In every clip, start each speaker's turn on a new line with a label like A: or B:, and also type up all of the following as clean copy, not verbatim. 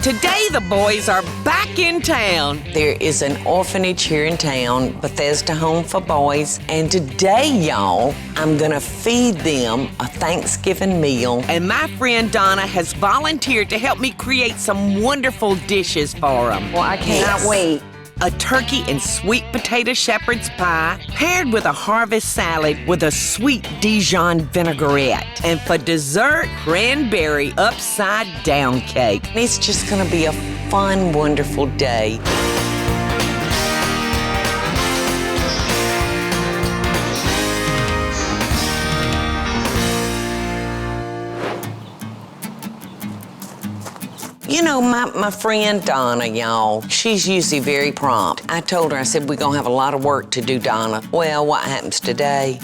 A: Today, the boys are back in town.
B: There is an orphanage here in town, Bethesda Home for Boys, and today, y'all, I'm gonna feed them a Thanksgiving meal.
A: And my friend Donna has volunteered to help me create some wonderful dishes for them.
C: Well, I cannot wait.
A: A turkey and sweet potato shepherd's pie paired with a harvest salad with a sweet Dijon vinaigrette. And for dessert, cranberry upside down cake.
B: It's just gonna be a fun, wonderful day. You know, my friend Donna, y'all, she's usually very prompt. I told her, I said, we're gonna have a lot of work to do, Donna. Well, what happens today?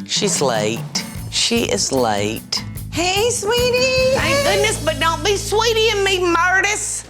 B: She's late. She is late.
C: Hey, sweetie.
B: Thank goodness, but don't be sweetie and me, Murtis.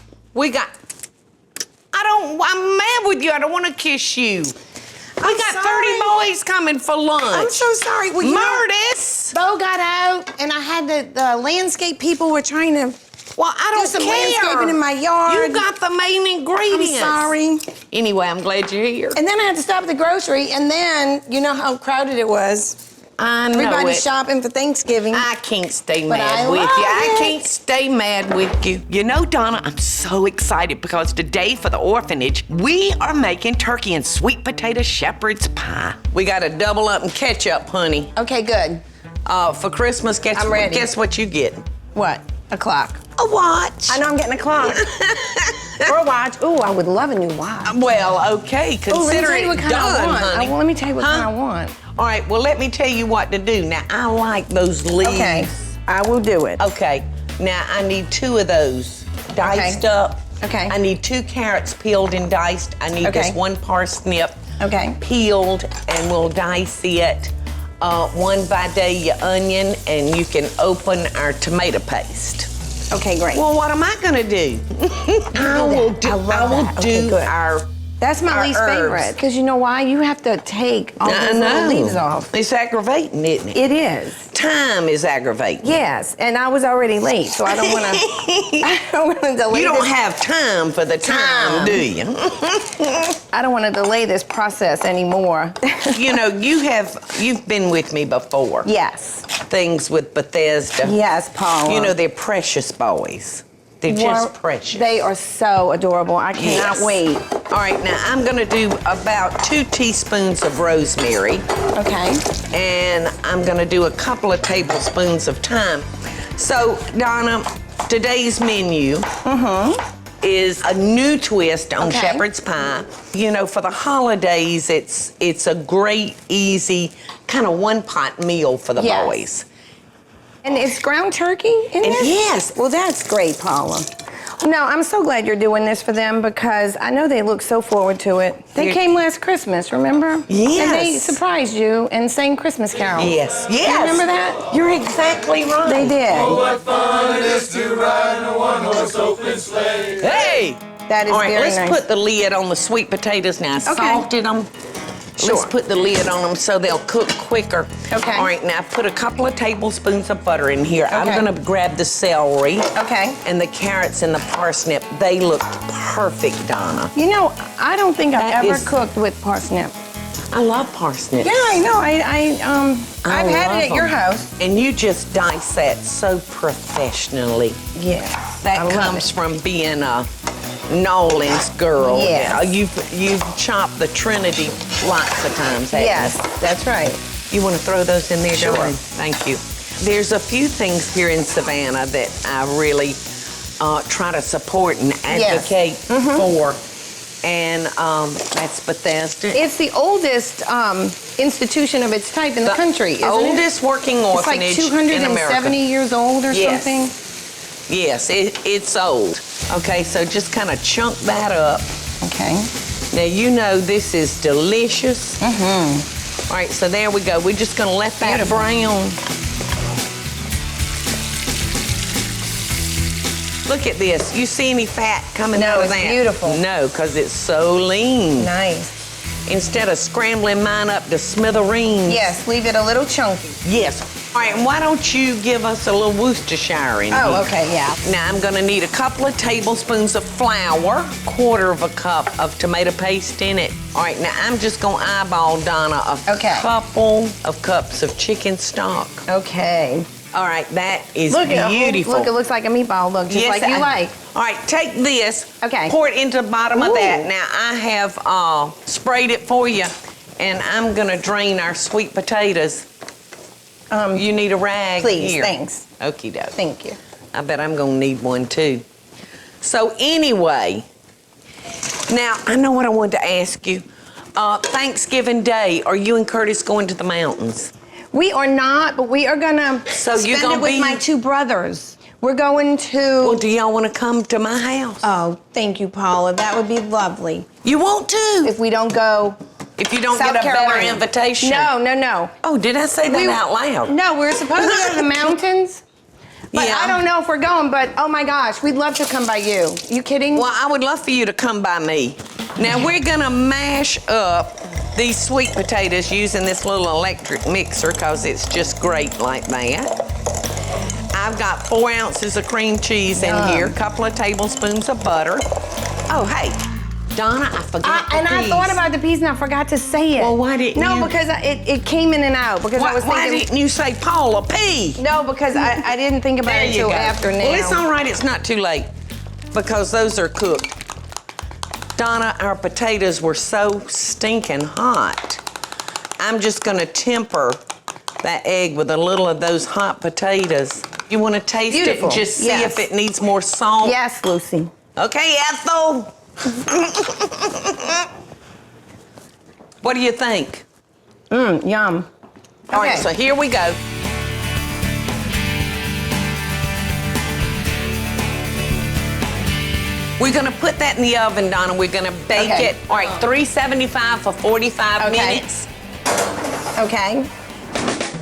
B: I'm mad with you. I don't want to kiss you. We got 30 boys coming for lunch.
C: I'm so sorry. Well,
B: Murtis!
C: Bo got out, and I had the landscape people were trying to
B: Well, I don't
C: do some
B: care.
C: landscaping in my yard.
B: You got the main ingredients.
C: I'm sorry.
B: Anyway, I'm glad you're here.
C: And then I had to stop at the grocery, and then you know how crowded it was.
B: I know
C: Everybody's
B: it.
C: shopping for Thanksgiving.
B: I can't stay
C: But
B: mad
C: I
B: with
C: love
B: you. I
C: it.
B: can't stay mad with you.
A: You know, Donna, I'm so excited because today for the orphanage, we are making turkey and sweet potato shepherd's pie.
B: We got to double up and catch up, honey.
C: Okay, good.
B: For Christmas,
C: I'm ready.
B: guess what you get?
C: What? A clock.
B: A watch.
C: I know I'm getting a clock. Or a watch. Ooh, I would love a new watch.
B: Well, okay,
C: Ooh, let me
B: consider
C: tell you
B: it
C: what kind I
B: done,
C: want.
B: honey.
C: Well, let me tell you what kind I
B: Huh?
C: want.
B: All right, well, let me tell you what to do. Now, I like those leaves.
C: Okay, I will do it.
B: Okay, now I need 2 of those diced up.
C: Okay.
B: I need 2 carrots peeled and diced. I need
C: Okay.
B: this 1 parsnip
C: Okay.
B: peeled, and we'll dice it. 1 Vidalia onion, and you can open our tomato paste.
C: Okay, great.
B: Well, what am I gonna do? I will do,
C: I love that. Okay,
B: do
C: good.
B: our
C: That's my
B: our
C: least
B: herbs.
C: favorite. Because you know why? You have to take all
B: I
C: those little
B: know.
C: leaves off.
B: It's aggravating, isn't it?
C: It is.
B: Time is aggravating.
C: Yes, and I was already late, so I don't want to. I don't want to delay.
B: You don't
C: this.
B: have time for the time, do you?
C: I don't want to delay this process anymore.
B: You know, you've been with me before.
C: Yes.
B: Things with Bethesda.
C: Yes, Paula.
B: You know, they're precious boys. They're just precious.
C: They are so adorable. I cannot
B: Yes.
C: wait.
B: All right, now I'm gonna do about 2 teaspoons of rosemary,
C: Okay.
B: and I'm gonna do a couple of tablespoons of thyme. So, Donna, today's menu is a new twist on
C: Okay.
B: shepherd's pie. You know, for the holidays, it's a great, easy, kind of one-pot meal for the
C: Yes.
B: boys.
C: And it's ground turkey in
B: And
C: there?
B: yes.
C: Well, that's great, Paula. No, I'm so glad you're doing this for them because I know they look so forward to it. They
B: You're-
C: came last Christmas, remember?
B: Yes.
C: And they surprised you and sang Christmas carols.
B: Yes, yes.
C: You remember that?
B: You're exactly right.
C: They did.
D: What fun it is to ride in a one-horse open sleigh.
B: Hey!
C: That is
B: All right,
C: very
B: let's
C: nice.
B: put the lid on the sweet potatoes now. I salted them. Let's put the lid on them so they'll cook quicker.
C: Okay.
B: All right, now put a couple of tablespoons of butter in here. I'm
C: Okay.
B: gonna grab the celery.
C: Okay.
B: And the carrots and the parsnip. They look perfect, Donna.
C: You know, I don't think I've
B: That
C: ever
B: is-
C: cooked with parsnip.
B: I love parsnips.
C: Yeah, I know. I've had
B: love
C: it at your
B: 'em.
C: house.
B: And you just dice that so professionally.
C: Yeah.
B: That
C: I love
B: comes
C: it.
B: from being a Nolans girl.
C: Yes.
B: You've chopped the Trinity lots of times, haven't you?
C: Yes, that's right.
B: You want to throw those in there,
C: Sure.
B: darling? Thank you. There's a few things here in Savannah that I really try to support and advocate for, and that's Bethesda.
C: It's the oldest institution of its type in the country, isn't it?
B: Oldest working
C: It's like
B: orphanage in
C: 270
B: America.
C: years old or
B: Yes.
C: something.
B: Yes, it's old. Okay, so just kind of chunk that up.
C: Okay.
B: Now, you know this is delicious. All right, so there we go. We're just gonna let that
C: Beautiful.
B: brown. Look at this. You see any fat coming
C: No,
B: out of
C: it's
B: that?
C: beautiful.
B: No, because it's so lean.
C: Nice.
B: Instead of scrambling mine up to smithereens.
C: Yes, leave it a little chunky.
B: Yes. All right, and why don't you give us a little Worcestershire in here?
C: Oh, okay, yeah.
B: Now I'm gonna need a couple of tablespoons of flour, 1/4 of a cup of tomato paste in it. All right, now I'm just gonna eyeball, Donna, a couple of cups of chicken stock.
C: Okay.
B: All right, that is
C: Look,
B: beautiful.
C: Look, it looks like a meatball. Look, just like you like.
B: All right, take this.
C: Okay.
B: Pour it into the bottom of that.
C: Ooh.
B: Now I have sprayed it for you, and I'm gonna drain our sweet potatoes. You need a rag?
C: Please,
B: here.
C: thanks.
B: Okie doke.
C: Thank you.
B: I bet I'm gonna need one too. So anyway, now I know what I wanted to ask you. Thanksgiving Day, are you and Curtis going to the mountains?
C: We are not, but we are gonna spend it with my 2 brothers. We're going to...
B: Well, do y'all want to come to my house?
C: Oh, thank you, Paula. That would be lovely.
B: You want to?
C: If we don't go...
B: If you don't
C: South
B: get a better
C: Carolina.
B: invitation.
C: No.
B: Oh, did I say that out loud?
C: No, we're supposed to go to the mountains. But
B: Yeah.
C: I don't know if we're going, but oh my gosh, we'd love to come by you. You kidding?
B: Well, I would love for you to come by me. Now, we're going to mash up these sweet potatoes using this little electric mixer because it's just great like that. I've got 4 ounces of cream cheese in here, a couple of tablespoons of butter. Oh, hey, Donna, I forgot the
C: And I
B: peas.
C: thought about the peas and I forgot to say it.
B: Well, why didn't you?
C: No, because it came in and out. Because I was
B: Why
C: thinking...
B: didn't you say Paula pea?
C: No, because I didn't think about
B: There
C: it
B: you
C: until
B: go.
C: after now.
B: Well, it's all right. It's not too late because those are cooked. Donna, our potatoes were so stinking hot. I'm just going to temper that egg with a little of those hot potatoes. You want to taste it and just see if it needs more salt?
C: Yes, Lucy.
B: Okay, Ethel. What do you think?
C: Yum.
B: All right, so here we go. We're gonna put that in the oven, Donna. We're gonna bake it. All right, 375 for 45 minutes.
C: Okay.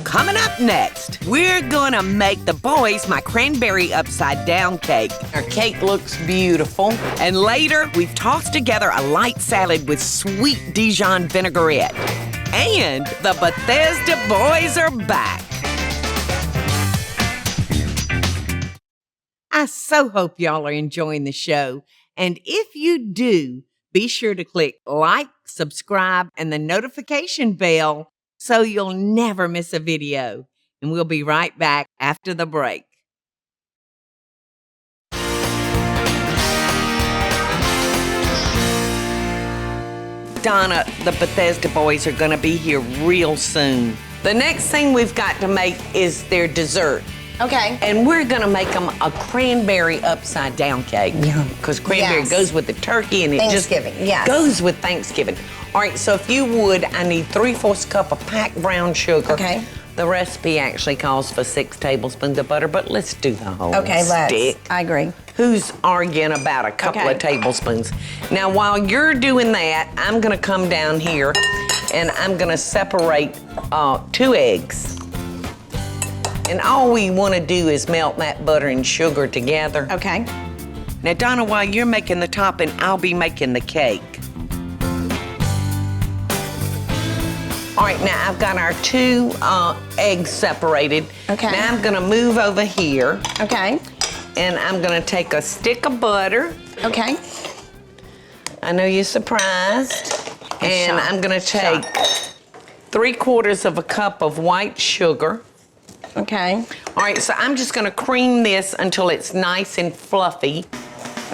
A: Coming up next, we're gonna make the boys my cranberry upside down cake.
B: Our cake looks beautiful.
A: And later, we've tossed together a light salad with sweet Dijon vinaigrette. And the Bethesda boys are back. I so hope y'all are enjoying the show. And if you do, be sure to click like, subscribe, and the notification bell so you'll never miss a video. And we'll be right back after the break.
B: Donna, the Bethesda boys are gonna be here real soon. The next thing we've got to make is their dessert.
C: Okay.
B: And we're gonna make them a cranberry upside down cake.
C: Yum.
B: Because cranberry
C: Yes.
B: goes with the turkey and it
C: Thanksgiving,
B: just
C: yes.
B: goes with Thanksgiving. All right, so if you would, I need 3/4 cup of packed brown sugar.
C: Okay.
B: The recipe actually calls for 6 tablespoons of butter, but let's do the whole
C: Okay, let's.
B: stick.
C: I agree.
B: Who's arguing about a couple of tablespoons? Now, while you're doing that, I'm gonna come down here and I'm gonna separate 2 eggs. And all we wanna do is melt that butter and sugar together.
C: Okay.
A: Now, Donna, while you're making the topping, I'll be making the cake.
B: All right, now I've got our 2 eggs separated.
C: Okay.
B: Now I'm gonna move over here
C: Okay.
B: and I'm gonna take a stick of butter.
C: Okay.
B: I know you're surprised. And I'm gonna take 3/4 of a cup of white sugar.
C: Okay.
B: All right, so I'm just gonna cream this until it's nice and fluffy.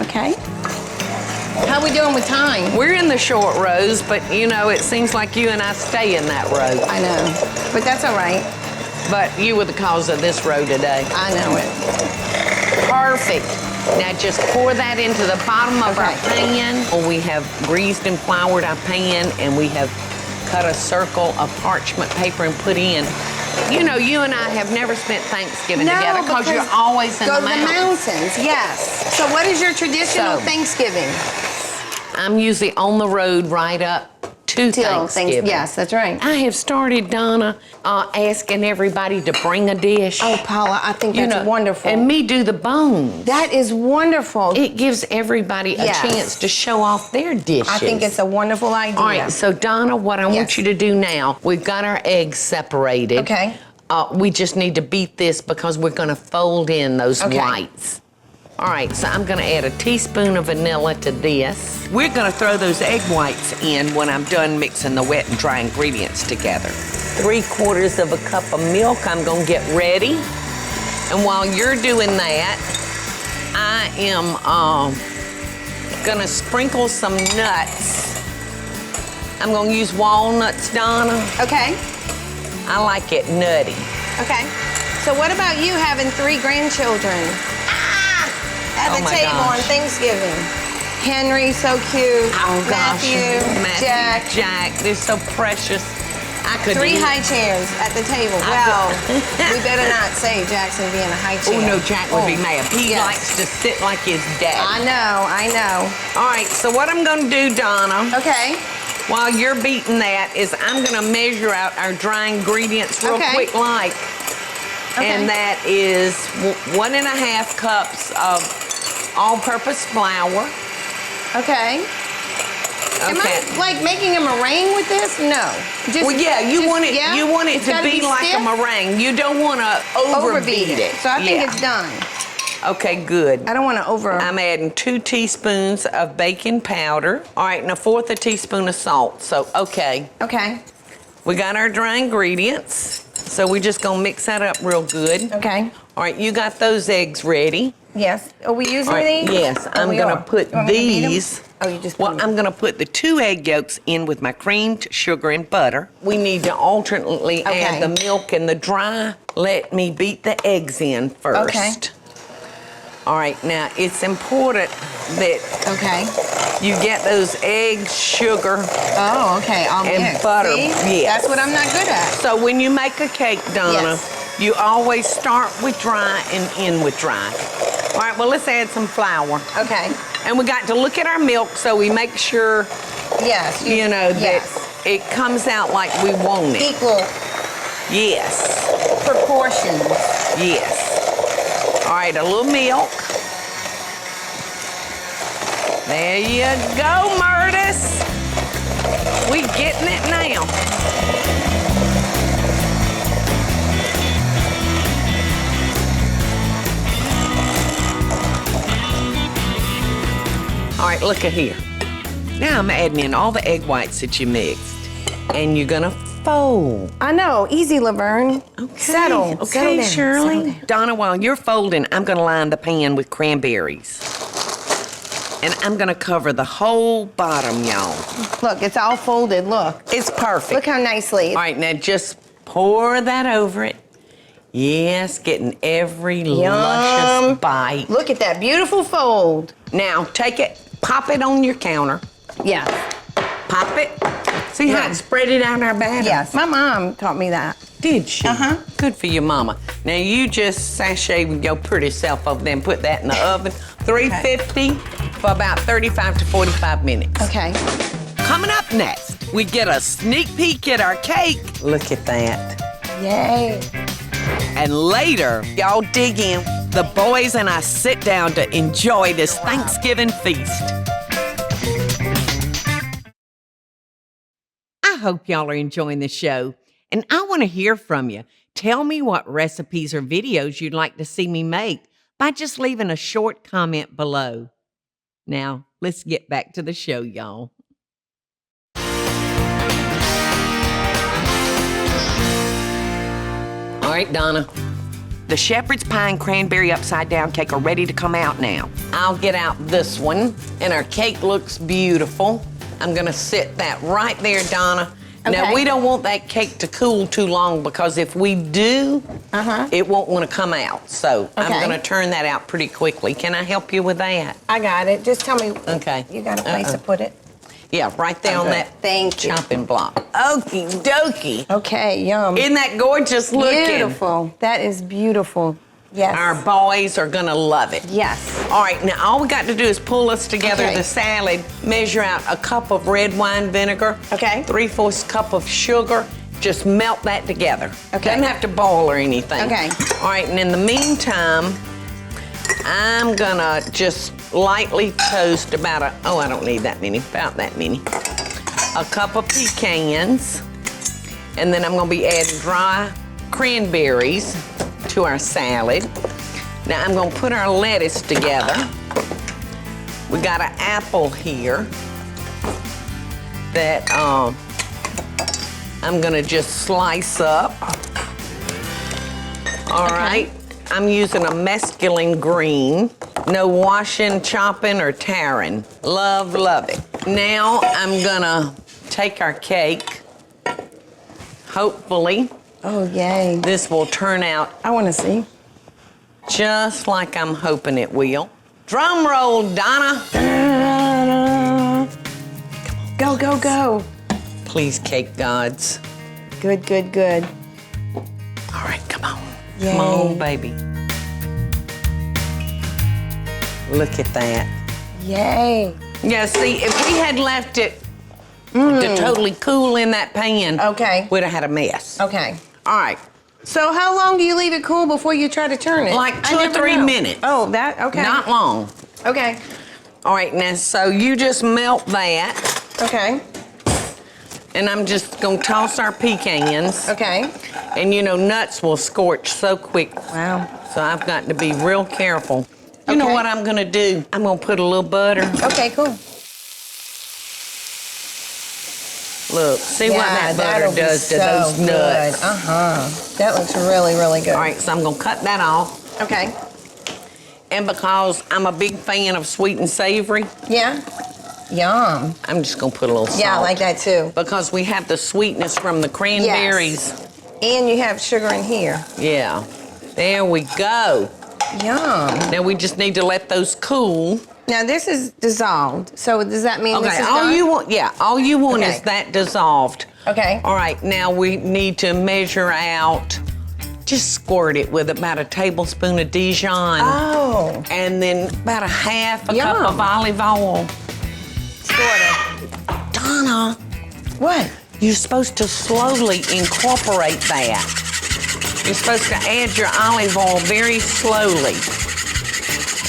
C: Okay. How we doing with time?
B: We're in the short rows, but you know, it seems like you and I stay in that row.
C: I know, but that's all right.
B: But you were the cause of this row today.
C: I know it.
B: Perfect. Now just pour that into the bottom of our
C: Okay.
B: pan. Oh, we have greased and floured our pan and we have cut a circle of parchment paper and put in. You know, you and I have never spent Thanksgiving together because you're always in
C: go
B: the
C: to
B: mountains.
C: the mountains, yes. So what is your traditional
B: So-
C: Thanksgiving?
B: I'm usually on the road right up to Thanksgiving.
C: Yes, that's right.
B: I have started, Donna, asking everybody to bring a dish.
C: Oh, Paula, I think that's wonderful.
B: And me do the bones.
C: That is wonderful.
B: It gives everybody a
C: Yes.
B: chance to show off their dishes.
C: I think it's a wonderful idea.
B: All right, so Donna, what I want
C: Yes.
B: you to do now, we've got our eggs separated.
C: Okay.
B: We just need to beat this because we're gonna fold in those
C: Okay.
B: whites. All right, so I'm gonna add a teaspoon of vanilla to this.
A: We're gonna throw those egg whites in when I'm done mixing the wet and dry ingredients together.
B: 3/4 of a cup of milk I'm gonna get ready. And while you're doing that, I am gonna sprinkle some nuts. I'm gonna use walnuts, Donna.
C: Okay.
B: I like it nutty.
C: Okay. So what about you having 3 grandchildren at
B: Oh
C: the
B: my
C: table
B: gosh.
C: on Thanksgiving? Henry, so cute.
B: Oh gosh.
C: Matthew,
B: Jack, they're so precious. I could
C: 3
B: eat-
C: high chairs at the table. Well, we better not say Jackson being a high chair.
B: Oh no, Jack would be
C: Oh,
B: mad. He
C: yes.
B: likes to sit like his dad.
C: I know.
B: All right, so what I'm gonna do, Donna,
C: Okay.
B: while you're beating that, is I'm gonna measure out our dry ingredients real
C: Okay.
B: quick like.
C: Okay.
B: And that is 1.5 cups of all-purpose flour.
C: Okay. Am
B: Okay.
C: I like making a meringue with this? No. Just,
B: Well, yeah, you
C: just-
B: want it.
C: yeah?
B: You want it
C: It's
B: to
C: gotta
B: be like
C: stiff?
B: a meringue. You don't want to overbeat it.
C: So I think
B: Yeah.
C: it's done.
B: Okay, good.
C: I don't want to over.
B: I'm adding 2 teaspoons of baking powder. All right, and 1/4 a teaspoon of salt. So, okay,
C: Okay.
B: we got our dry ingredients. So we're just gonna mix that up real good.
C: Okay.
B: All right, you got those eggs ready.
C: Yes. Are we using
B: All right,
C: these?
B: yes,
C: Oh,
B: I'm
C: we
B: gonna
C: are.
B: put
C: You want me to beat 'em?
B: these.
C: Oh, you just.
A: Well,
C: put 'em.
A: I'm gonna put the 2 egg yolks in with my creamed sugar and butter.
B: We need to alternately
C: Okay.
B: add the milk and the dry. Let me beat the eggs in first.
C: Okay.
B: All right, now it's important that
C: Okay.
B: you get those eggs, sugar.
C: Oh, okay. I'll
B: And
C: mix.
B: butter,
C: See?
B: yes.
C: That's what I'm not good at.
B: So when you make a cake, Donna,
C: Yes.
B: you always start with dry and end with dry. All right, well, let's add some flour.
C: Okay.
B: And we got to look at our milk so we make sure,
C: Yes.
B: you know, that
C: Yes.
B: it comes out like we want it.
C: Equal
B: Yes,
C: proportions.
B: yes. All right, a little milk. There you go, Murtis. We getting it now. All right, look at here.
A: Now I'm adding in all the egg whites that you mixed.
B: And you're gonna fold.
C: I know. Easy, Laverne.
B: Okay.
C: Settle.
B: Okay,
C: Settle down.
B: Shirley.
C: Settle down.
A: Donna, while you're folding, I'm gonna line the pan with cranberries. And I'm gonna cover the whole bottom, y'all.
C: Look, it's all folded. Look.
B: It's perfect.
C: Look how nicely.
B: All right, now just pour that over it. Yes, getting every luscious bite.
C: Look at that beautiful fold.
B: Now take it, pop it on your counter.
C: Yeah.
B: Pop it. See how
C: Yeah.
B: it spread it out our batter?
C: Yes. My mom taught me that.
B: Did she?
C: Uh-huh.
B: Good for your mama. Now you just sashay with your pretty self over there and put that in the oven. 350 for about 35 to 45 minutes.
C: Okay.
A: Coming up next, we get a sneak peek at our cake.
B: Look at that.
C: Yay.
A: And later, y'all dig in. The boys and I sit down to enjoy this Thanksgiving feast. I hope y'all are enjoying the show, and I want to hear from you. Tell me what recipes or videos you'd like to see me make by just leaving a short comment below. Now, let's get back to the show, y'all.
B: All right, Donna.
A: The shepherd's pie and cranberry upside down cake are ready to come out now.
B: I'll get out this one, and our cake looks beautiful. I'm gonna sit that right there, Donna. Now,
C: Okay.
B: we don't want that cake to cool too long because if we do, it won't wanna come out. So I'm
C: Okay.
B: gonna turn that out pretty quickly. Can I help you with that?
C: I got it. Just tell me.
B: Okay.
C: You got a place to put it?
B: Yeah, right there on
C: Okay.
B: that
C: Thank you.
B: chopping block. Okie dokie.
C: Okay, yum.
B: Isn't that gorgeous looking?
C: Beautiful. That is beautiful. Yes.
B: Our boys are gonna love it.
C: Yes.
B: All right, now all we got to do is pull this together,
C: Okay.
B: the salad, measure out a cup of red wine vinegar,
C: Okay.
B: 3/4 cup of sugar, just melt that together.
C: Okay.
B: Doesn't have to boil or anything.
C: Okay.
B: All right, and in the meantime, I'm gonna just lightly toast about I don't need that many, about that many. A cup of pecans, and then I'm gonna be adding dry cranberries to our salad. Now I'm gonna put our lettuce together. We got an apple here that I'm gonna just slice up. All right, I'm using a mescaline green. No washing, chopping, or tearing. Love, love it. Now I'm gonna take our cake. Hopefully,
C: Oh, yay.
B: this will turn out
C: I want to see.
B: just like I'm hoping it will. Drum roll, Donna.
C: Da-da-da. Go, go, go.
B: Please, cake gods.
C: Good, good, good.
B: All right, come on.
C: Yay.
B: Come on, baby. Look at that.
C: Yay.
B: Yeah, see, if we had left it to totally cool in that pan,
C: Okay.
B: we'd have had a mess.
C: Okay.
B: All right,
C: So how long do you leave it cool before you try to turn it?
B: like
C: I
B: 2 or
C: never
B: 3
C: know.
B: minutes.
C: Oh, that, okay.
B: Not long.
C: Okay.
B: All right, now, so you just melt that,
C: Okay.
B: and I'm just gonna toss our pecans.
C: Okay.
B: And you know, nuts will scorch so quick.
C: Wow.
B: So I've got to be real careful. You know
C: Okay.
B: what I'm gonna do? I'm gonna put a little butter.
C: Okay, cool.
B: Look, see what that
C: that'll
B: butter
C: be
B: does to
C: so
B: those nuts.
C: Good. Uh-huh. That looks really, really good.
B: All right, so I'm gonna cut that off.
C: Okay.
B: And because I'm a big fan of sweet and savory,
C: Yeah. Yum.
B: I'm just gonna put a little salt.
C: Yeah, I like that too.
B: Because we have the sweetness from the cranberries.
C: And you have sugar in here.
B: Yeah. There we go.
C: Yum.
B: Now we just need to let those cool.
C: Now this is dissolved. So does that mean this
B: Okay,
C: is
B: all
C: done?
B: you want, all you want
C: Okay.
B: is that dissolved.
C: Okay.
B: All right, now we need to measure out, just squirt it with about a tablespoon of Dijon.
C: Oh.
B: And then about a half a
C: Yum.
B: cup of olive oil.
C: Sort of.
B: Donna,
C: What?
B: you're supposed to slowly incorporate that. You're supposed to add your olive oil very slowly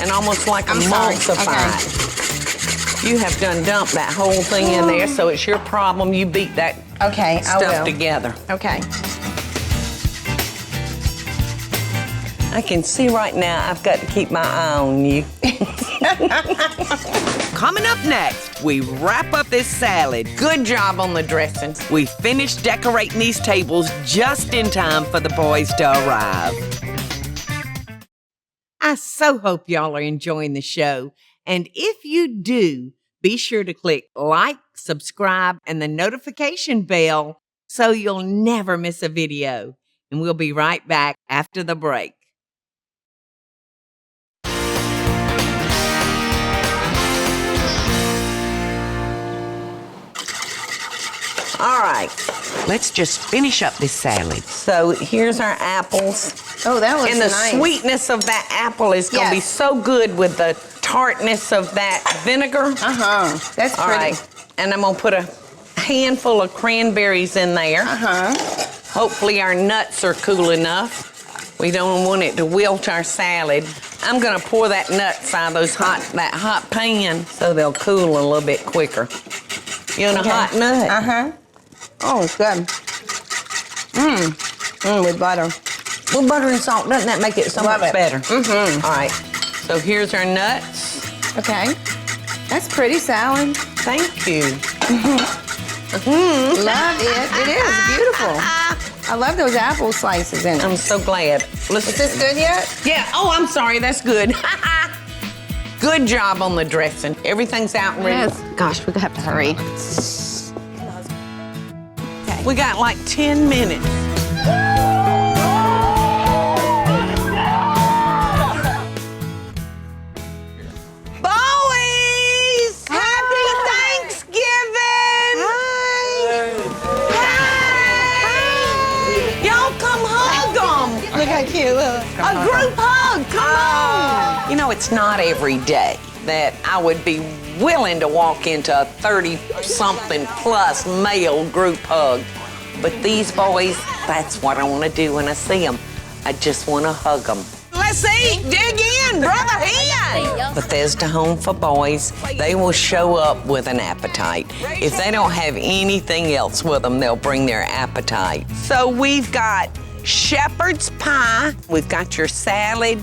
B: and almost like
C: I'm sorry.
B: emulsify it. You have done dumped that whole thing in there, so it's your problem. You beat that
C: Okay, I
B: stuff
C: will.
B: together.
C: Okay.
B: I can see right now I've got to keep my eye on you.
A: Coming up next, we wrap up this salad.
B: Good job on the dressing.
A: We finished decorating these tables just in time for the boys to arrive. I so hope y'all are enjoying the show. And if you do, be sure to click like, subscribe, and the notification bell so you'll never miss a video. And we'll be right back after the break.
B: All right,
A: Let's just finish up this salad.
B: so here's our apples.
C: Oh, that looks
B: And the
C: nice.
B: sweetness of that apple is going to be
C: Yes.
B: so good with the tartness of that vinegar.
C: Uh-huh. That's
B: All
C: pretty.
B: right, and I'm going to put a handful of cranberries in there.
C: Uh-huh.
B: Hopefully our nuts are cool enough. We don't want it to wilt our salad. I'm gonna pour that nuts out of that hot pan so they'll cool a little bit quicker. You want a hot nut?
C: Uh-huh. Oh, it's good. With butter.
B: Well, butter and salt, doesn't that make it so
C: Love
B: much
C: it.
B: better? Mm-hmm. All right, so here's our nuts.
C: Okay. That's pretty salad.
B: Thank you.
C: Love it. It is beautiful. I love those apple slices in it.
B: I'm so glad.
C: Is this good yet?
B: Yeah, oh, I'm sorry, that's good. Good job on the dressing. Everything's out and ready.
E: Yes. Gosh, we have to hurry.
B: We got like 10 minutes. Boys! Happy Thanksgiving! Hi! Y'all come hug them.
C: Look how cute.
B: A group hug, come on! You know, it's not every day that I would be willing to walk into a 30-something plus male group hug. But these boys, that's what I want to do when I see them. I just want to hug them. Let's eat, dig in, brother Hen. Bethesda Home for Boys, they will show up with an appetite. If they don't have anything else with them, they'll bring their appetite. So we've got shepherd's pie. We've got your salad.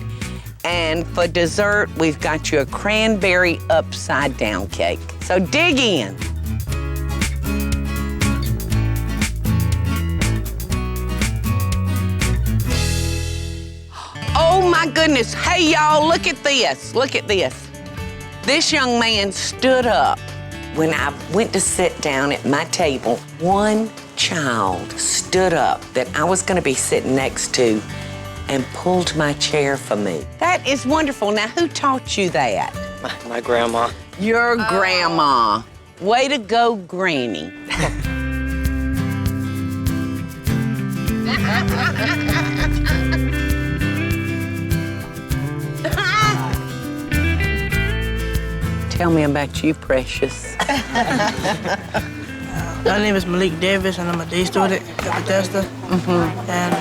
B: And for dessert, we've got you a cranberry upside down cake. So dig in. Oh my goodness. Hey y'all, look at this. Look at this. This young man stood up when I went to sit down at my table. One child stood up that I was gonna be sitting next to and pulled my chair for me. That is wonderful. Now, who taught you that?
E: My grandma.
B: Your grandma. Way to go, Granny. Tell me about you, Precious.
F: My name is Malik Davis, and I'm a day student at Bethesda. And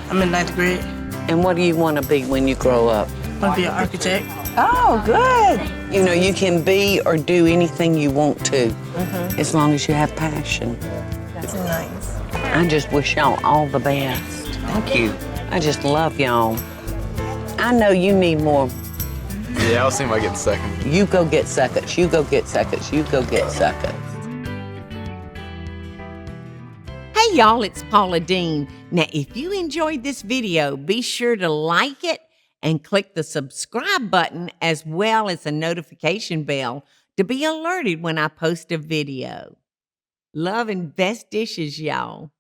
F: I'm in 9th grade.
B: And what do you want to be when you grow up?
F: I want to be an architect.
B: Oh, good. You know, you can be or do anything you want to, as long as you have passion.
F: That's nice.
B: I just wish y'all all the best.
E: Thank you.
B: I just love y'all. I know you need more.
G: Yeah, I'll see if I get second.
B: You go get seconds. You go get seconds. You go get seconds.
A: Hey y'all, it's Paula Deen. Now, if you enjoyed this video, be sure to like it and click the subscribe button as well as the notification bell to be alerted when I post a video. Love and best dishes, y'all.